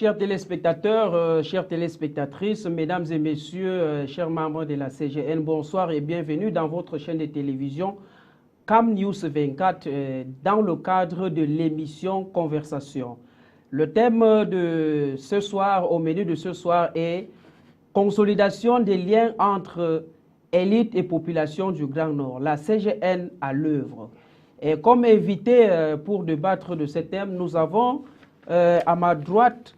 Chers téléspectateurs, chères téléspectatrices, mesdames et messieurs, chers membres de la CGN, bonsoir et bienvenue dans votre chaîne de télévision CAM News 24 dans le cadre de l'émission Conversation. Le thème de ce soir, au menu de ce soir, est consolidation des liens entre élite et population du Grand Nord, la CGN à l'œuvre. Et comme invité pour débattre de ce thème, nous avons à ma droite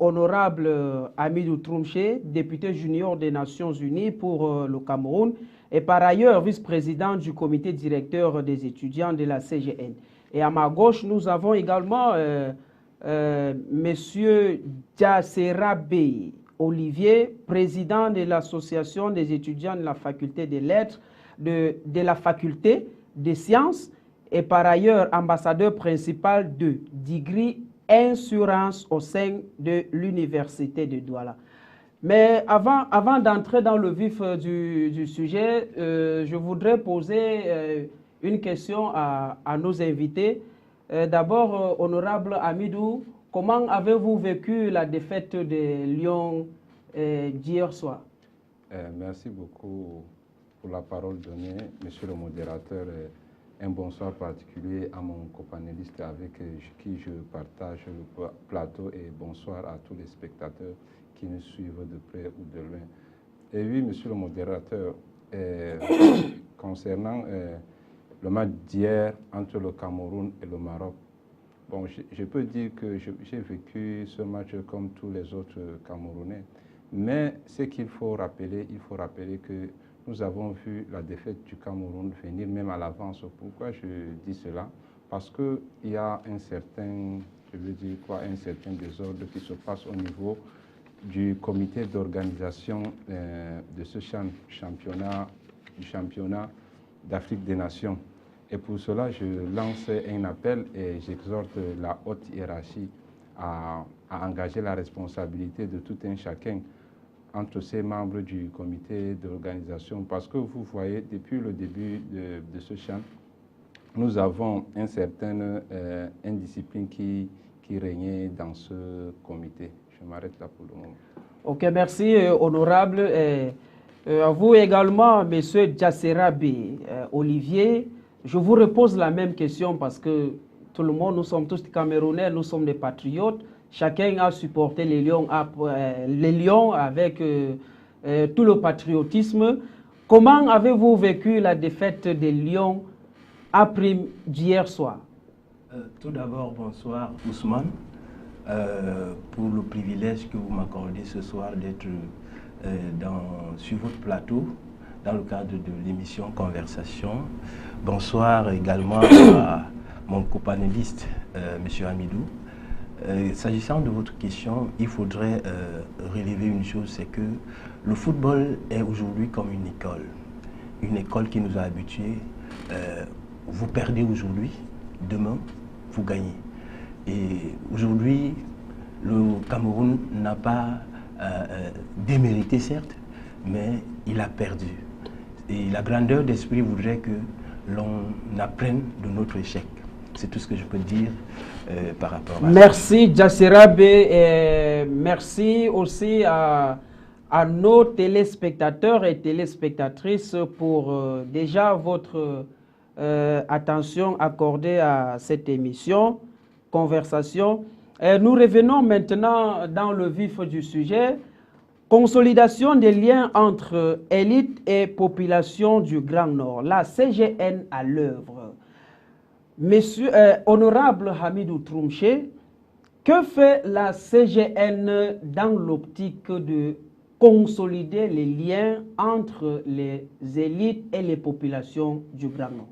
honorable Hamidou Troumché, député junior des Nations Unies pour le Cameroun et par ailleurs vice-président du comité directeur des étudiants de la CGN. Et à ma gauche, nous avons également Monsieur Diasserabe Olivier, président de l'association des étudiants de la faculté des lettres, de la faculté des sciences et par ailleurs ambassadeur principal de Digri Insurance au sein de l'université de Douala. Mais avant d'entrer dans le vif du sujet, je voudrais poser une question à nos invités. D'abord, honorable Hamidou, comment avez-vous vécu la défaite des Lions d'hier soir? Merci beaucoup pour la parole donnée, monsieur le modérateur. Un bonsoir particulier à mon copanéliste avec qui je partage le plateau et bonsoir à tous les spectateurs qui nous suivent de près ou de loin. Et oui, monsieur le modérateur, concernant le match d'hier entre le Cameroun et le Maroc, bon, je peux dire que j'ai vécu ce match comme tous les autres Camerounais. Mais ce qu'il faut rappeler, que nous avons vu la défaite du Cameroun venir même à l'avance. Pourquoi je dis cela? Parce qu'il y a un certain désordre qui se passe au niveau du comité d'organisation de ce championnat d'Afrique des Nations. Et pour cela, je lance un appel et j'exhorte la haute hiérarchie à engager la responsabilité de tout un chacun entre ces membres du comité d'organisation, parce que vous voyez, depuis le début de ce champ, nous avons une certaine indiscipline qui régnait dans ce comité. Je m'arrête là pour le moment. Ok, merci honorable. À vous également, monsieur Diasserabe Olivier, je vous repose la même question parce que tout le monde, nous sommes tous Camerounais, nous sommes des patriotes. Chacun a supporté les Lions avec tout le patriotisme. Comment avez-vous vécu la défaite des Lions après d'hier soir? Tout d'abord, bonsoir Ousmane, pour le privilège que vous m'accordez ce soir d'être sur votre plateau dans le cadre de l'émission Conversation. Bonsoir également à mon copanéliste, M. Hamidou. S'agissant de votre question, il faudrait relever une chose, c'est que le football est aujourd'hui comme une école qui nous a habitués. Vous perdez aujourd'hui, demain, vous gagnez. Et aujourd'hui, le Cameroun n'a pas démérité, certes, mais il a perdu. Et la grandeur d'esprit voudrait que l'on apprenne de notre échec. C'est tout ce que je peux dire par rapport à ça. Merci Diasserabe et merci aussi à nos téléspectateurs et téléspectatrices pour déjà votre attention accordée à cette émission, Conversation. Nous revenons maintenant dans le vif du sujet. Consolidation des liens entre élite et population du Grand Nord, la CGN à l'œuvre. Monsieur honorable Hamidou Troumché, que fait la CGN dans l'optique de consolider les liens entre les élites et les populations du Grand Nord?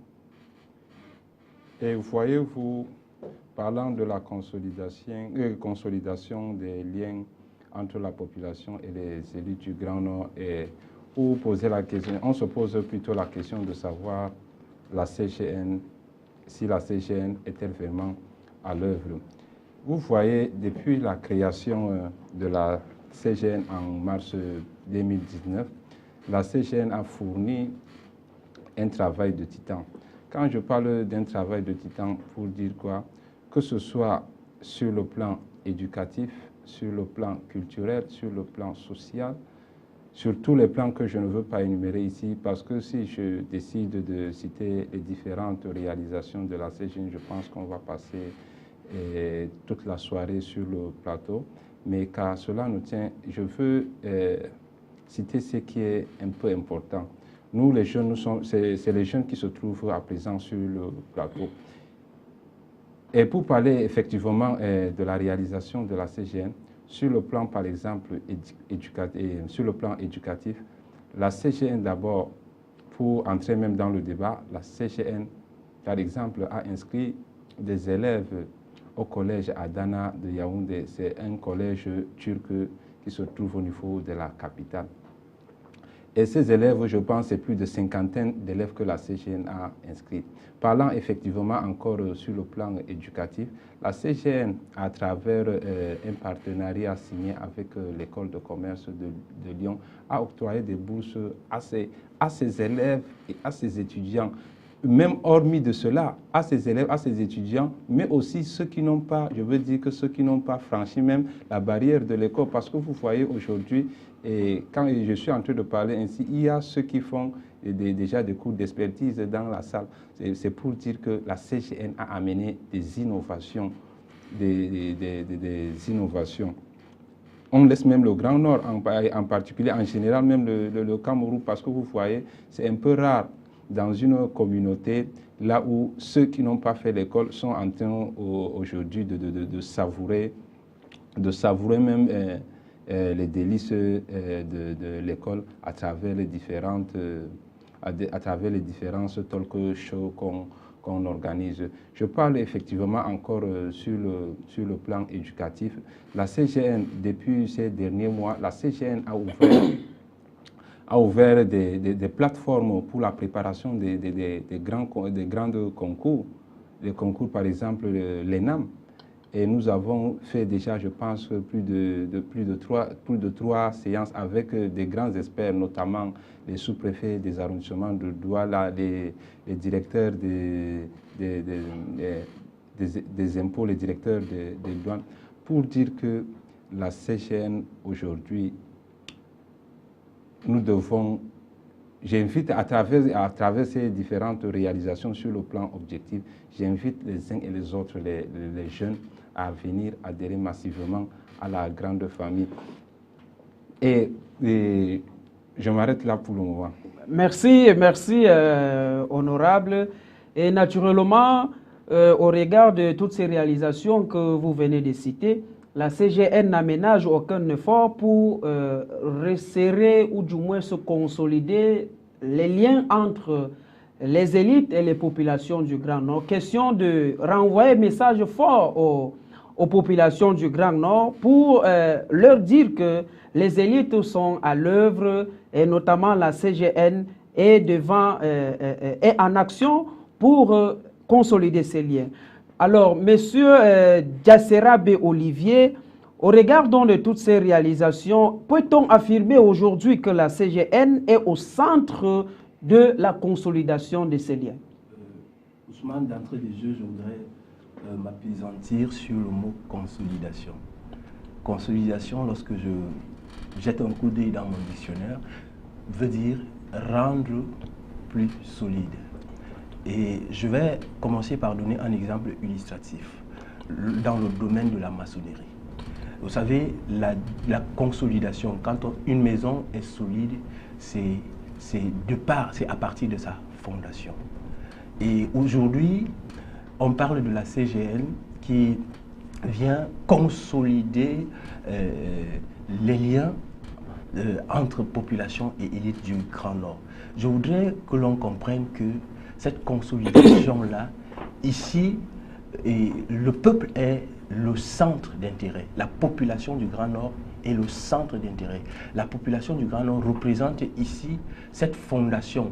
Et voyez-vous, parlant de la consolidation des liens entre la population et les élites du Grand Nord, et pour poser la question, on se pose plutôt la question de savoir la CGN, si la CGN est-elle vraiment à l'œuvre. Vous voyez, depuis la création de la CGN en mars 2019, la CGN a fourni un travail de titan. Quand je parle d'un travail de titan, pour dire quoi? Que ce soit sur le plan éducatif, sur le plan culturel, sur le plan social, sur tous les plans que je ne veux pas énumérer ici, parce que si je décide de citer les différentes réalisations de la CGN, je pense qu'on va passer toute la soirée sur le plateau. Mais car cela nous tient, je veux citer ce qui est un peu important. Nous, les jeunes, c'est les jeunes qui se trouvent à présent sur le plateau. Et pour parler effectivement de la réalisation de la CGN, sur le plan, par exemple, éducatif, la CGN d'abord, pour entrer même dans le débat, la CGN, par exemple, a inscrit des élèves au collège Adana de Yaoundé. C'est un collège turc qui se trouve au niveau de la capitale. Et ces élèves, je pense, c'est plus de cinquantaine d'élèves que la CGN a inscrits. Parlant effectivement encore sur le plan éducatif, la CGN, à travers un partenariat signé avec l'école de commerce de Lyon, a octroyé des bourses à ses élèves et à ses étudiants. Même hormis de cela, à ses élèves, à ses étudiants, mais aussi ceux qui n'ont pas, je veux dire que ceux qui n'ont pas franchi même la barrière de l'école, parce que vous voyez aujourd'hui, et quand je suis en train de parler ainsi, il y a ceux qui font déjà des cours d'expertise dans la salle. C'est pour dire que la CGN a amené des innovations, des innovations. On laisse même le Grand Nord, en particulier, en général, même le Cameroun, parce que vous voyez, c'est un peu rare dans une communauté, là où ceux qui n'ont pas fait l'école sont en train aujourd'hui de savourer même les délices de l'école à travers les différents talk shows qu'on organise. Je parle effectivement encore sur le plan éducatif. La CGN, depuis ces derniers mois, la CGN a ouvert des plateformes pour la préparation des grands concours, des concours par exemple l'ENAM. Et nous avons fait déjà, je pense, plus de trois séances avec des grands experts, notamment les sous-préfets des arrondissements de Douala, les directeurs des impôts, les directeurs des douanes, pour dire que la CGN aujourd'hui, nous devons, j'invite à travers ces différentes réalisations sur le plan objectif, j'invite les uns et les autres, les jeunes, à venir adhérer massivement à la grande famille. Et je m'arrête là pour le moment. Merci, honorable. Et naturellement, au regard de toutes ces réalisations que vous venez de citer, la CGN n'aménage aucun effort pour resserrer ou du moins se consolider les liens entre les élites et les populations du Grand Nord. Question de renvoyer un message fort aux populations du Grand Nord pour leur dire que les élites sont à l'œuvre et notamment la CGN est en action pour consolider ces liens. Alors, Monsieur Diasserabe Olivier, au regard donc de toutes ces réalisations, peut-on affirmer aujourd'hui que la CGN est au centre de la consolidation de ces liens? Ousmane, d'entrée de jeu, je voudrais m'appesantir sur le mot consolidation. Consolidation, lorsque je jette un coup d'œil dans mon dictionnaire, veut dire rendre plus solide. Et je vais commencer par donner un exemple illustratif dans le domaine de la maçonnerie. Vous savez, la consolidation, quand une maison est solide, c'est à partir de sa fondation. Et aujourd'hui, on parle de la CGN qui vient consolider les liens entre population et élite du Grand Nord. Je voudrais que l'on comprenne que cette consolidation-là, ici, le peuple est le centre d'intérêt. La population du Grand Nord est le centre d'intérêt. La population du Grand Nord représente ici cette fondation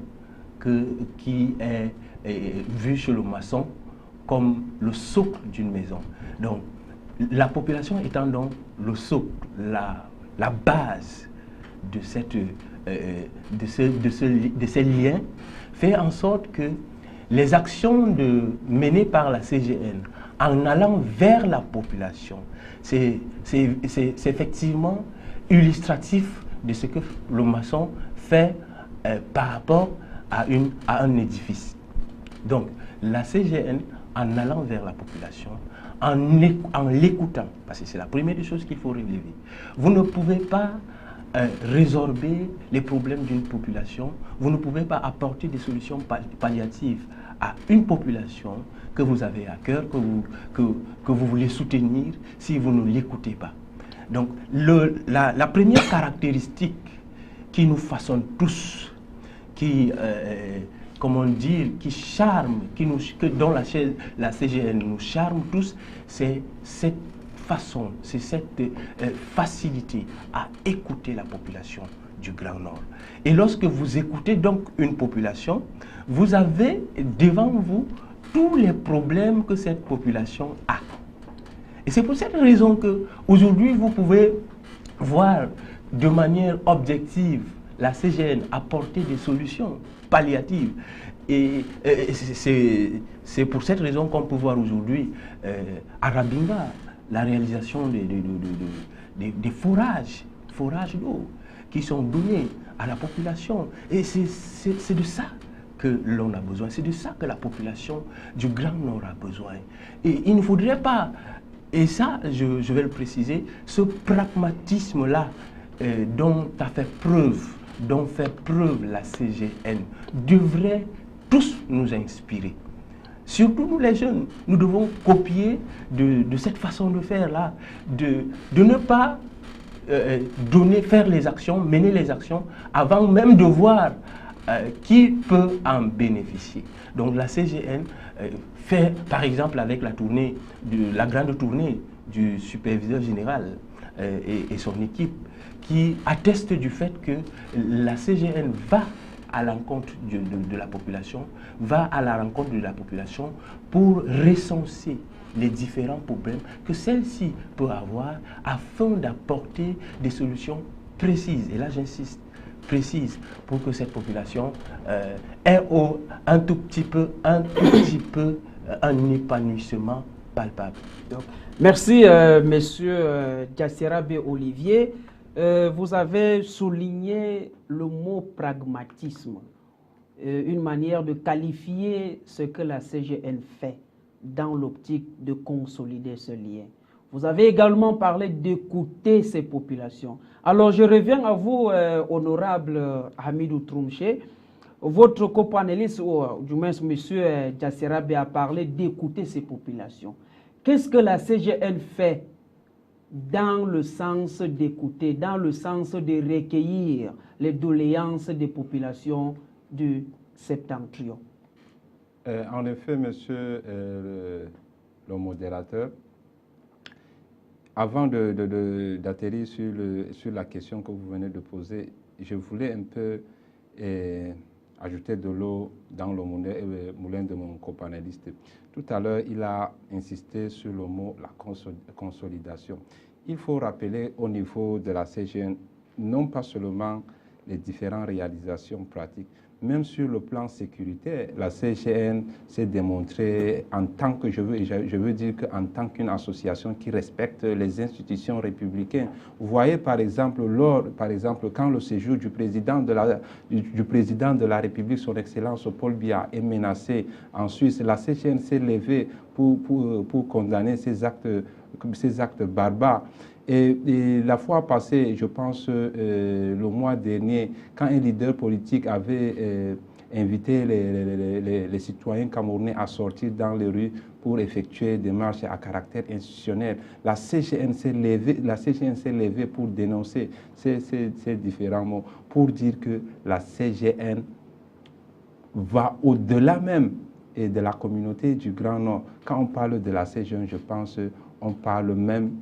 qui est vue chez le maçon comme le socle d'une maison. Donc, la population étant donc le socle, la base de ces liens, fait en sorte que les actions menées par la CGN en allant vers la population, c'est effectivement illustratif de ce que le maçon fait par rapport à un édifice. Donc, la CGN, en allant vers la population, en l'écoutant, parce que c'est la première des choses qu'il faut relever, vous ne pouvez pas résorber les problèmes d'une population, vous ne pouvez pas apporter des solutions palliatives à une population que vous avez à cœur, que vous voulez soutenir, si vous ne l'écoutez pas. Donc, la première caractéristique qui nous façonne tous, comment dire, qui charme, dont la CGN nous charme tous, c'est cette façon, c'est cette facilité à écouter la population du Grand Nord. Et lorsque vous écoutez donc une population, vous avez devant vous tous les problèmes que cette population a. Et c'est pour cette raison que aujourd'hui vous pouvez voir de manière objective la CGN apporter des solutions palliatives. Et c'est pour cette raison qu'on peut voir aujourd'hui à Rabinga la réalisation des forages d'eau qui sont donnés à la population. Et c'est de ça que l'on a besoin, c'est de ça que la population du Grand Nord a besoin. Et il ne faudrait pas, et ça je vais le préciser, ce pragmatisme-là dont fait preuve la CGN devrait tous nous inspirer. Surtout nous les jeunes, nous devons copier de cette façon de faire là, de ne pas faire les actions, mener les actions avant même de voir qui peut en bénéficier. Donc la CGN fait par exemple avec la grande tournée du superviseur général et son équipe qui atteste du fait que la CGN va à l'encontre de la population, pour recenser les différents problèmes que celle-ci peut avoir afin d'apporter des solutions précises. Et là, j'insiste, précises, pour que cette population ait un tout petit peu un épanouissement palpable. Donc, merci, monsieur Diasserabe Olivier. Vous avez souligné le mot pragmatisme, une manière de qualifier ce que la CGN fait dans l'optique de consolider ce lien. Vous avez également parlé d'écouter ces populations. Alors je reviens à vous, honorable Hamidou Troumché. Votre copanéliste, ou du moins monsieur Diasserabe, a parlé d'écouter ces populations. Qu'est-ce que la CGN fait dans le sens d'écouter, dans le sens de recueillir les doléances des populations du septentrion? En effet, monsieur le modérateur, avant d'atterrir sur la question que vous venez de poser, je voulais un peu ajouter de l'eau dans le moulin de mon copanéliste. Tout à l'heure, il a insisté sur le mot la consolidation. Il faut rappeler au niveau de la CGN, non pas seulement les différentes réalisations pratiques, même sur le plan sécuritaire, la CGN s'est démontrée en tant que, je veux dire qu'en tant qu'une association qui respecte les institutions républicaines. Vous voyez par exemple, quand le séjour du président de la République, son Excellence Paul Biya, est menacé en Suisse, la CGN s'est levée pour condamner ces actes barbares. Et la fois passée, je pense le mois dernier, quand un leader politique avait invité les citoyens camerounais à sortir dans les rues pour effectuer des marches à caractère institutionnel, la CGN s'est levée pour dénoncer ces différents mots, pour dire que la CGN va au-delà même de la communauté du Grand Nord. Quand on parle de la CGN, je pense on parle même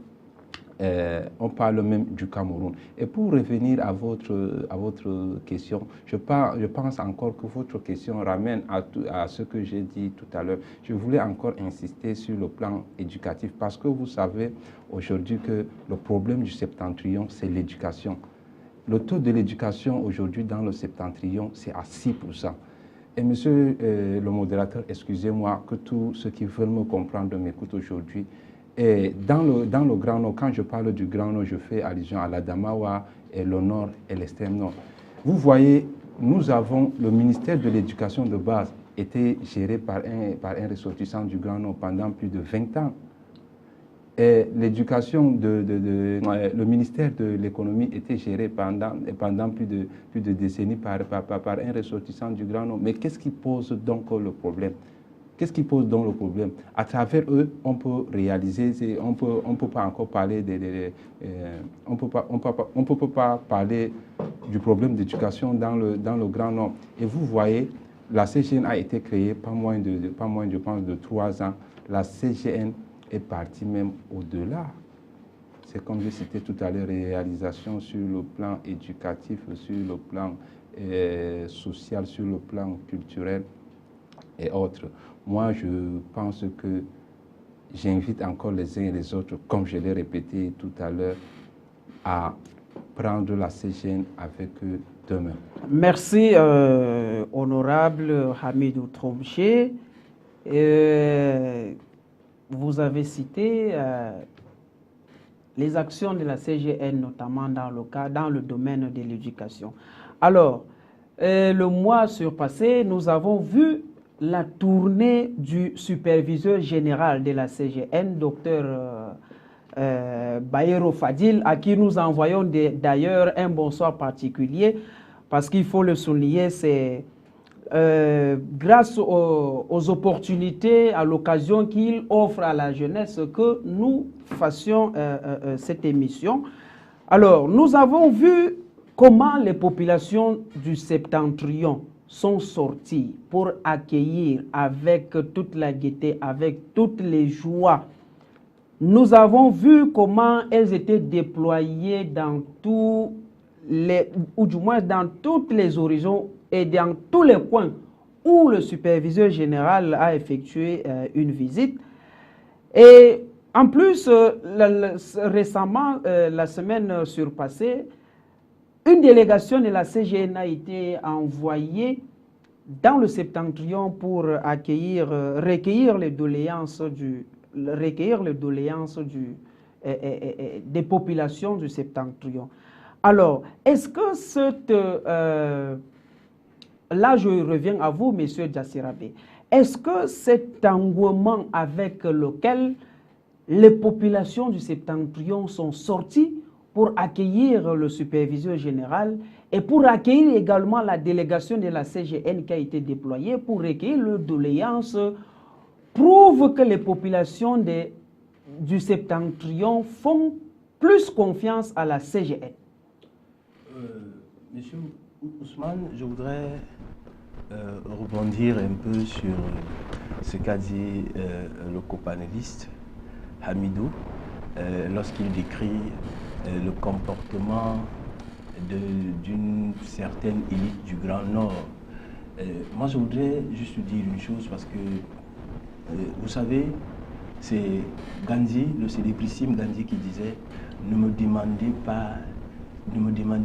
du Cameroun. Et pour revenir à votre question, je pense encore que votre question ramène à ce que j'ai dit tout à l'heure. Je voulais encore insister sur le plan éducatif parce que vous savez aujourd'hui que le problème du septentrion, c'est l'éducation. Le taux de l'éducation aujourd'hui dans le septentrion, c'est à 6%. Et monsieur le modérateur, excusez-moi que tous ceux qui veulent me comprendre m'écoutent aujourd'hui. Et dans le Grand Nord, quand je parle du Grand Nord, je fais allusion à l'Adamawa, et le Nord et l'extrême Nord. Vous voyez, nous avons le ministère de l'Éducation de base était géré par un ressortissant du Grand Nord pendant plus de 20 ans. Et l'éducation, le ministère de l'économie était géré pendant plus de décennies par un ressortissant du Grand Nord. Mais qu'est-ce qui pose donc le problème? Qu'est-ce qui pose donc le problème? À travers eux, on peut réaliser, on peut pas encore parler on peut pas parler du problème d'éducation dans le Grand Nord. Et vous voyez, la CGN a été créée pas moins je pense, de 3 ans. La CGN est partie même au-delà. C'est comme je citais tout à l'heure, réalisation sur le plan éducatif, sur le plan social, sur le plan culturel et autres. Moi, je pense que j'invite encore les uns et les autres, comme je l'ai répété tout à l'heure, à prendre la CGN avec eux demain. Merci, honorable Hamidou Tromché. Vous avez cité les actions de la CGN, notamment dans le domaine de l'éducation. Alors, le mois surpassé, nous avons vu la tournée du superviseur général de la CGN, docteur Bayero Fadil, à qui nous envoyons d'ailleurs un bonsoir particulier, parce qu'il faut le souligner, c'est grâce aux opportunités, à l'occasion qu'il offre à la jeunesse que nous fassions cette émission. Alors, nous avons vu comment les populations du Septentrion sont sorties pour accueillir avec toute la gaieté, avec toutes les joies. Nous avons vu comment elles étaient déployées dans ou du moins dans toutes les horizons et dans tous les coins où le superviseur général a effectué une visite. Et en plus, récemment, la semaine surpassée, une délégation de la CGN a été envoyée dans le Septentrion pour recueillir les doléances des populations du Septentrion. Alors, est-ce que là je reviens à vous, monsieur Djassirabé, est-ce que cet engouement avec lequel les populations du Septentrion sont sorties pour accueillir le superviseur général et pour accueillir également la délégation de la CGN qui a été déployée pour recueillir leurs doléances, prouve que les populations du Septentrion font plus confiance à la CGN? Monsieur Ousmane, je voudrais rebondir un peu sur ce qu'a dit le copanéliste Hamidou lorsqu'il décrit le comportement d'une certaine élite du Grand Nord. Moi, je voudrais juste dire une chose parce que, vous savez, c'est Gandhi, le célébrissime Gandhi qui disait « Ne me demandez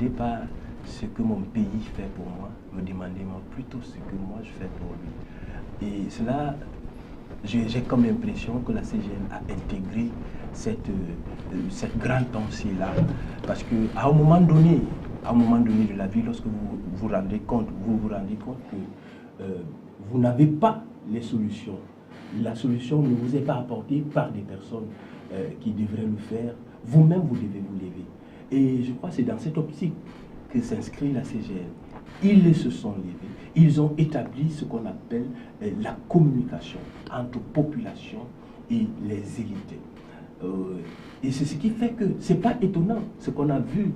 pas ce que mon pays fait pour moi, me demandez-moi plutôt ce que moi je fais pour lui. » Et cela, j'ai comme l'impression que la CGN a intégré cette grande pensée-là. Parce qu'à un moment donné de la vie, lorsque vous vous rendez compte que vous n'avez pas les solutions, la solution ne vous est pas apportée par des personnes qui devraient le faire, vous-même vous devez vous lever. Et je crois que c'est dans cette optique que s'inscrit la CGN. Ils se sont levés, ils ont établi ce qu'on appelle la communication entre population et les élites. Et c'est ce qui fait que ce n'est pas étonnant ce qu'on a vu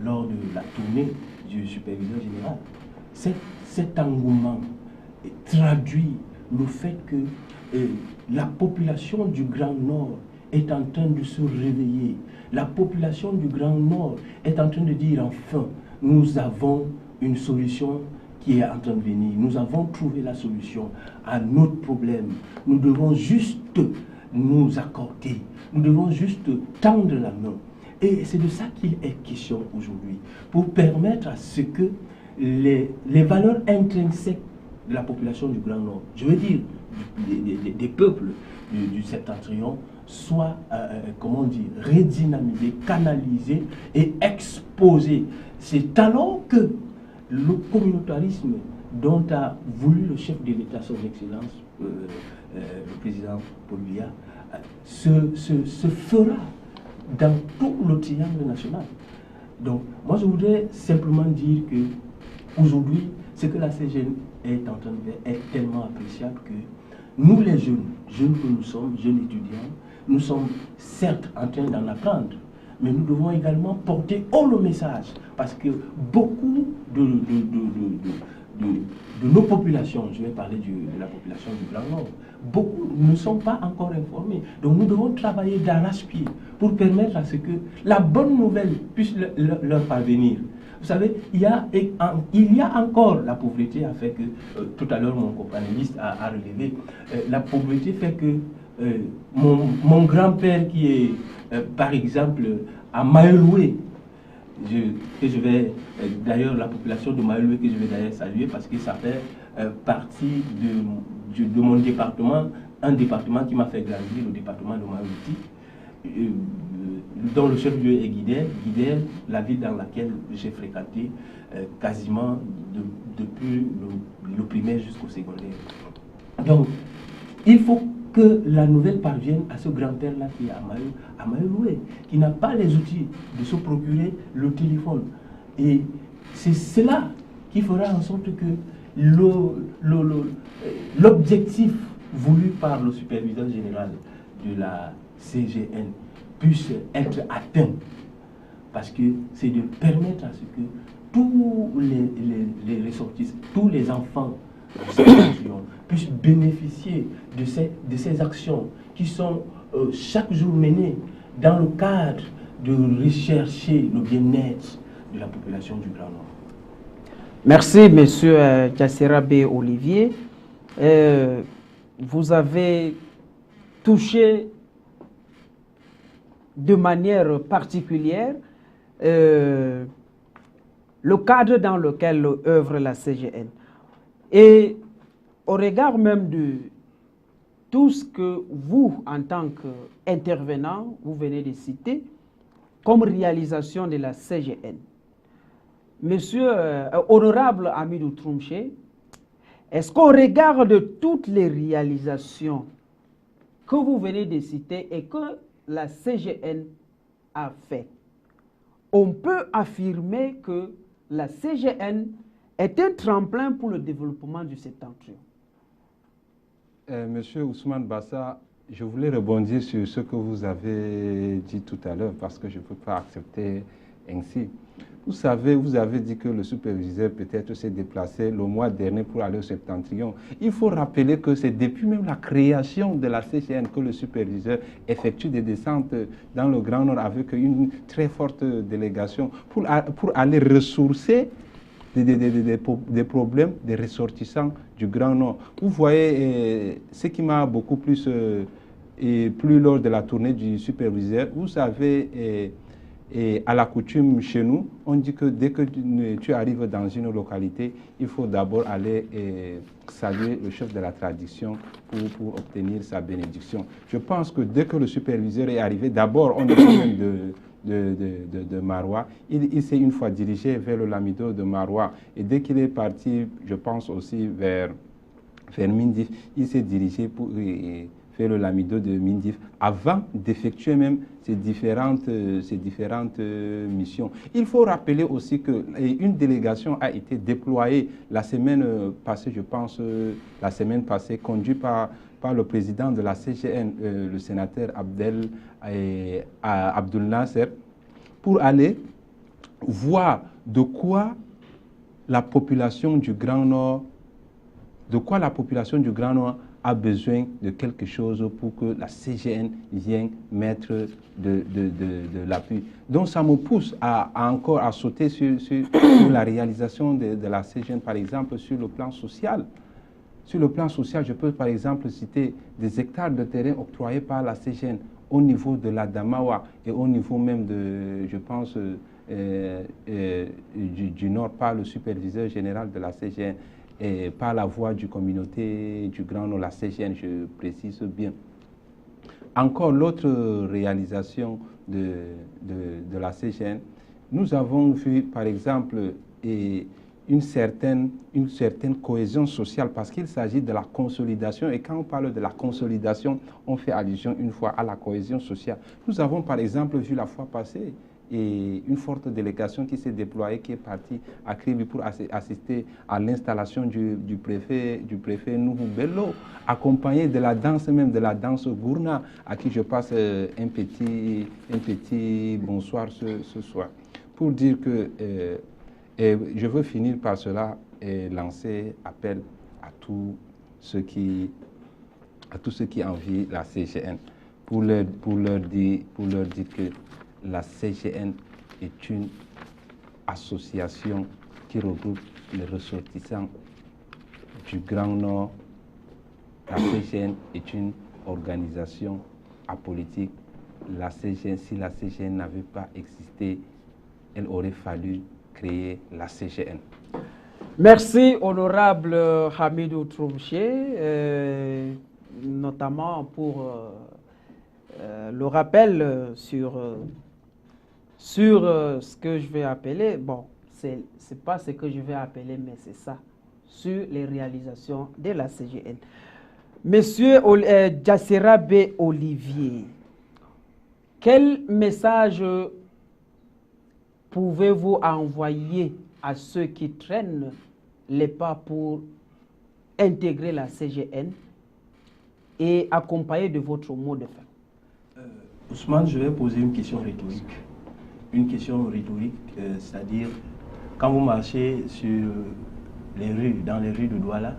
lors de la tournée du superviseur général. Cet engouement traduit le fait que la population du Grand Nord est en train de se réveiller. La population du Grand Nord est en train de dire enfin, nous avons une solution qui est en train de venir. Nous avons trouvé la solution à notre problème. Nous devons juste nous accorder. Nous devons juste tendre la main. Et c'est de ça qu'il est question aujourd'hui, pour permettre à ce que les valeurs intrinsèques de la population du Grand Nord, je veux dire des peuples du septentrion, soient, comment dire, redynamisés, canalisés et exposés. C'est alors que le communautarisme dont a voulu le chef de l'État, son Excellence, le président Paul Biya, se fera dans tout le triangle national. Donc, moi je voudrais simplement dire que aujourd'hui, ce que la CGN est en train de faire est tellement appréciable que nous les jeunes que nous sommes, jeunes étudiants, nous sommes certes en train d'en apprendre, mais nous devons également porter haut le message, parce que beaucoup de nos populations, je vais parler de la population du Grand Nord, beaucoup ne sont pas encore informés. Donc nous devons travailler d'arrache-pied pour permettre à ce que la bonne nouvelle puisse leur parvenir. Vous savez, il y a encore la pauvreté, a fait que, tout à l'heure mon compagnoniste a relevé, la pauvreté fait que mon grand-père qui est, par exemple, à Maëloué, d'ailleurs la population de Maëloué que je vais d'ailleurs saluer parce que ça fait partie de mon département, un département qui m'a fait grandir, le département de Maëloué, dont le chef-lieu est Guidel, la ville dans laquelle j'ai fréquenté quasiment depuis le primaire jusqu'au secondaire. Donc, il faut que la nouvelle parvienne à ce grand-père-là qui est à Maëloué, qui n'a pas les outils de se procurer le téléphone. Et c'est cela qui fera en sorte que l'objectif voulu par le superviseur général de la CGN puisse être atteint. Parce que c'est de permettre à ce que tous les ressortissants, tous les enfants de cette région puissent bénéficier de ces actions qui sont chaque jour menées dans le cadre de rechercher le bien-être de la population du Grand Nord. Merci, M. Diassera-Bey Olivier. Vous avez touché de manière particulière le cadre dans lequel œuvre la CGN. Et au regard même de tout ce que vous, en tant qu'intervenant, vous venez de citer, comme réalisation de la CGN, Monsieur honorable Amidou Troumché, est-ce qu'au regard de toutes les réalisations que vous venez de citer et que la CGN a fait, on peut affirmer que la CGN est un tremplin pour le développement du septentrion? Monsieur Ousmane Bassa, je voulais rebondir sur ce que vous avez dit tout à l'heure parce que je ne peux pas accepter ainsi. Vous savez, vous avez dit que le superviseur peut-être s'est déplacé le mois dernier pour aller au septentrion. Il faut rappeler que c'est depuis même la création de la CGN que le superviseur effectue des descentes dans le Grand Nord avec une très forte délégation pour aller ressourcer des problèmes des ressortissants du Grand Nord. Vous voyez, ce qui m'a beaucoup plu lors de la tournée du superviseur, vous savez, et à la coutume chez nous, on dit que dès que tu arrives dans une localité, il faut d'abord aller saluer le chef de la tradition pour obtenir sa bénédiction. Je pense que dès que le superviseur est arrivé, d'abord on est même de Maroua, il s'est une fois dirigé vers le Lamido de Maroua. Et dès qu'il est parti, je pense aussi vers Mindif, il s'est dirigé pour faire le Lamido de Mindif avant d'effectuer même ces différentes missions. Il faut rappeler aussi qu'une délégation a été déployée la semaine passée, je pense, conduite par le président de la CGN, le sénateur Abdul Nasser, pour aller voir de quoi la population du Grand Nord a besoin de quelque chose pour que la CGN vienne mettre de l'appui. Donc ça me pousse encore à sauter sur la réalisation de la CGN, par exemple, sur le plan social. Sur le plan social, je peux par exemple citer des hectares de terrain octroyés par la CGN au niveau de la Damawa et au niveau même de, je pense, du Nord par le superviseur général de la CGN. et par la voix du communauté du Grand Nord, la CGN, je précise bien. Encore l'autre réalisation de la CGN, nous avons vu par exemple une certaine cohésion sociale parce qu'il s'agit de la consolidation et quand on parle de la consolidation, on fait allusion une fois à la cohésion sociale. Nous avons par exemple vu la fois passée une forte délégation qui s'est déployée, qui est partie à Kribi pour assister à l'installation du préfet Nuhu Bello, accompagné de la danse même, de la danse Gourna, à qui je passe un petit bonsoir ce soir. Pour dire que je veux finir par cela et lancer appel à tous ceux qui envient la CGN pour leur dire que la CGN est une association qui regroupe les ressortissants du Grand Nord. La CGN est une organisation apolitique. Si la CGN n'avait pas existé, il aurait fallu créer la CGN. Merci, honorable Hamidou Troumché, notamment pour le rappel sur ce que je vais appeler, bon, c'est pas ce que je vais appeler, mais c'est ça, sur les réalisations de la CGN. Monsieur Djassera B. Olivier, quel message pouvez-vous envoyer à ceux qui traînent les pas pour intégrer la CGN et accompagner de votre mot de fin? Ousmane, je vais poser une question rhétorique. Une question rhétorique, c'est-à-dire, quand vous marchez dans les rues de Douala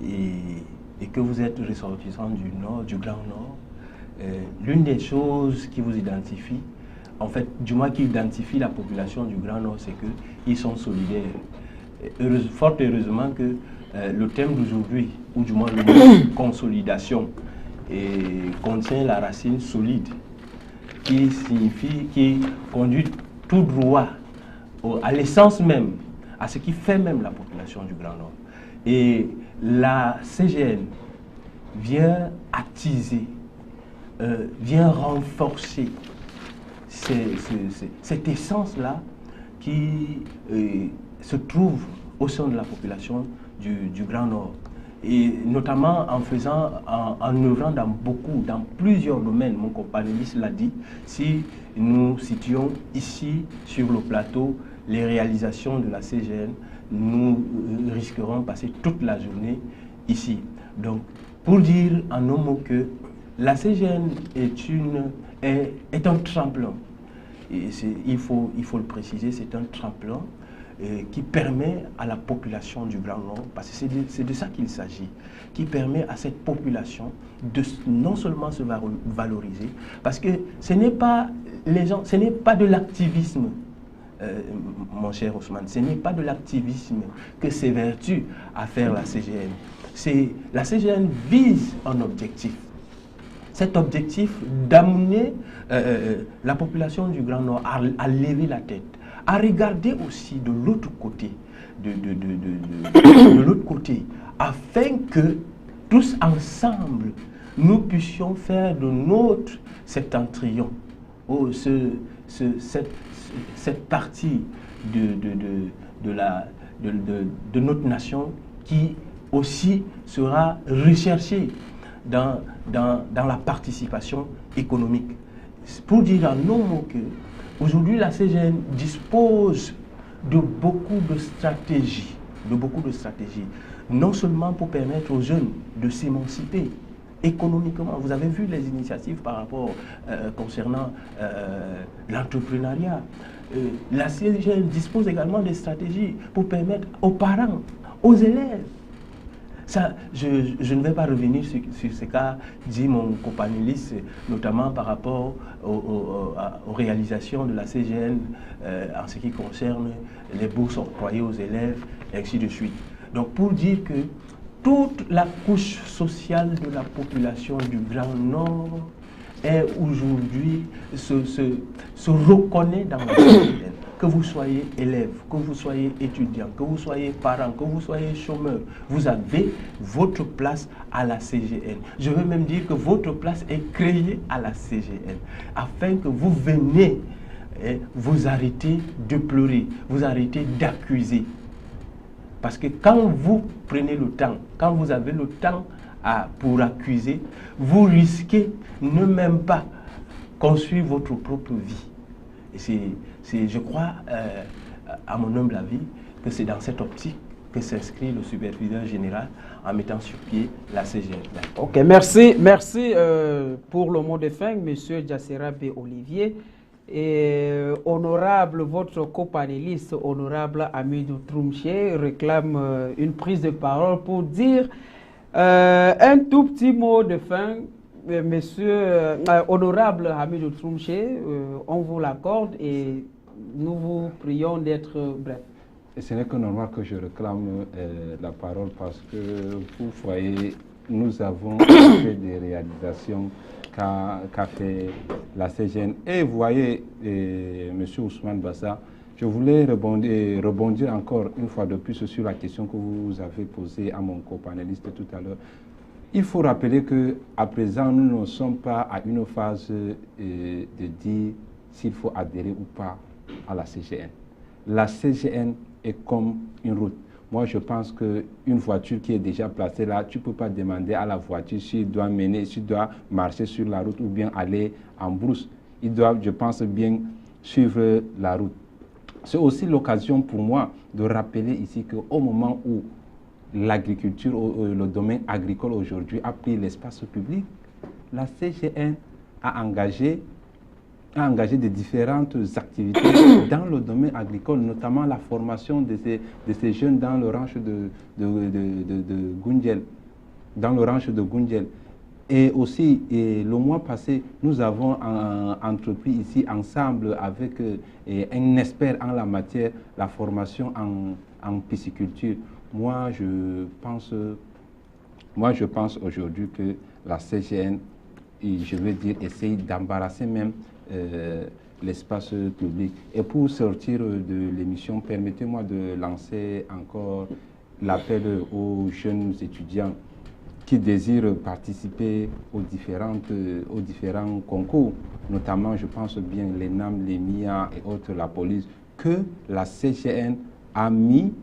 et que vous êtes ressortissant du Nord, du Grand Nord, l'une des choses qui vous identifie, en fait, du moins qui identifie la population du Grand Nord, c'est qu'ils sont solidaires. Fort heureusement que le thème d'aujourd'hui, ou du moins le mot consolidation, contient la racine solide, qui conduit tout droit à l'essence même, à ce qui fait même la population du Grand Nord. Et la CGN vient attiser, vient renforcer cette essence-là qui se trouve au sein de la population du Grand Nord. Et notamment en œuvrant dans plusieurs domaines, mon compagnoniste l'a dit, si nous citions ici sur le plateau les réalisations de la CGN, nous risquerons de passer toute la journée ici. Donc, pour dire en un mot que la CGN est un tremplin, et il faut le préciser, c'est un tremplin qui permet à la population du Grand Nord, parce que c'est de ça qu'il s'agit, qui permet à cette population de non seulement se valoriser, parce que ce n'est pas de l'activisme, mon cher Ousmane, ce n'est pas de l'activisme que s'évertue à faire la CGN. La CGN vise un objectif. Cet objectif d'amener la population du Grand Nord à lever la tête, à regarder aussi de l'autre côté, de l'autre côté, afin que tous ensemble, nous puissions faire de notre septentrion, cette partie de notre nation qui aussi sera recherchée dans la participation économique. Pour dire en un mot que aujourd'hui la CGN dispose de beaucoup de stratégies, non seulement pour permettre aux jeunes de s'émanciper économiquement. Vous avez vu les initiatives par rapport concernant l'entrepreneuriat. La CGN dispose également des stratégies pour permettre aux parents, aux élèves. Ça, je ne vais pas revenir sur ce qu'a dit mon compagnoniste, notamment par rapport aux réalisations de la CGN en ce qui concerne les bourses octroyées aux élèves, et ainsi de suite. Donc pour dire que toute la couche sociale de la population du Grand Nord est aujourd'hui, se reconnaît dans la CGN. que vous soyez élève, que vous soyez étudiant, que vous soyez parent, que vous soyez chômeur, vous avez votre place à la CGN. Je veux même dire que votre place est créée à la CGN, afin que vous venez, vous arrêtez de pleurer, vous arrêtez d'accuser. Parce que quand vous prenez le temps, quand vous avez le temps pour accuser, vous risquez ne même pas construire votre propre vie. Et je crois, à mon humble avis, que c'est dans cette optique que s'inscrit le superviseur général en mettant sur pied la CGN. Ok, merci pour le mot de fin, M. Jassera B. Olivier. Et honorable, votre copanéliste, honorable Hamidou Troumché, réclame une prise de parole pour dire un tout petit mot de fin. Monsieur honorable Hamidou Troumché, on vous l'accorde et nous vous prions d'être bref. Et ce n'est que normal que je réclame la parole parce que vous voyez, nous avons fait des réalisations qu'a fait la CGN. Et vous voyez, M. Ousmane Bassa, je voulais rebondir encore une fois de plus sur la question que vous avez posée à mon copanéliste tout à l'heure. Il faut rappeler qu'à présent, nous ne sommes pas à une phase de dire s'il faut adhérer ou pas à la CGN. La CGN est comme une route. Moi, je pense qu'une voiture qui est déjà placée là, tu ne peux pas demander à la voiture s'il doit marcher sur la route ou bien aller en brousse. Il doit, je pense, bien suivre la route. C'est aussi l'occasion pour moi de rappeler ici qu'au moment où l'agriculture, le domaine agricole aujourd'hui a pris l'espace public, la CGN a engagé de différentes activités dans le domaine agricole, notamment la formation de ces jeunes dans le ranch de Goundjel, Et aussi, le mois passé, nous avons entrepris ici ensemble avec un expert en la matière, la formation en pisciculture. Moi, je pense aujourd'hui que la CGN, je veux dire, essaye d'embarrasser même l'espace public. Et pour sortir de l'émission, permettez-moi de lancer encore l'appel aux jeunes étudiants qui désirent participer aux différents concours, notamment, je pense bien, l'ENAM, l'EMIA et autres, la police, que la CGN a mis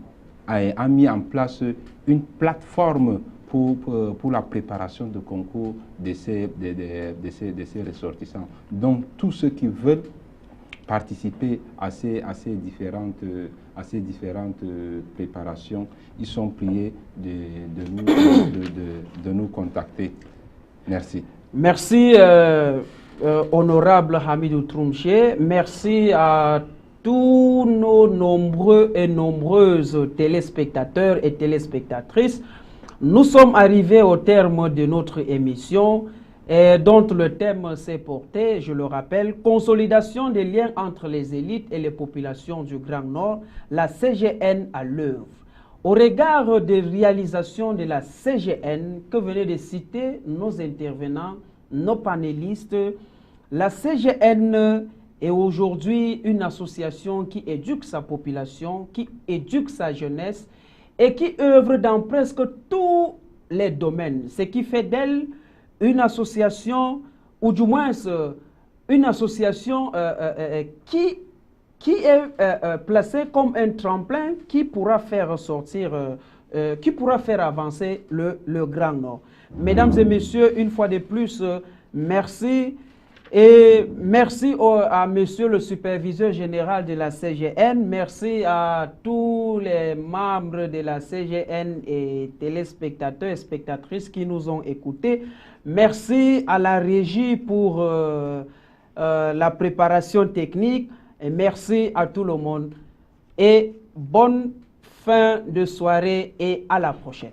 en place une plateforme pour la préparation de concours de ces ressortissants. Donc, tous ceux qui veulent participer à ces différentes préparations, ils sont priés de nous contacter. Merci. Merci, honorable Hamidou Troumché. Merci à tous nos nombreux et nombreuses téléspectateurs et téléspectatrices. Nous sommes arrivés au terme de notre émission dont le thème s'est porté, je le rappelle, consolidation des liens entre les élites et les populations du Grand Nord, la CGN à l'œuvre. Au regard des réalisations de la CGN que venaient de citer nos intervenants, nos panélistes, la CGN est aujourd'hui une association qui éduque sa population, qui éduque sa jeunesse et qui œuvre dans presque tous les domaines, ce qui fait d'elle une association, ou du moins une association qui est placée comme un tremplin qui pourra faire sortir, qui pourra faire avancer le Grand Nord. Mesdames et messieurs, une fois de plus, merci. Et merci à monsieur le superviseur général de la CGN, merci à tous les membres de la CGN et téléspectateurs et spectatrices qui nous ont écoutés. Merci à la régie pour la préparation technique et merci à tout le monde. Et bonne fin de soirée et à la prochaine.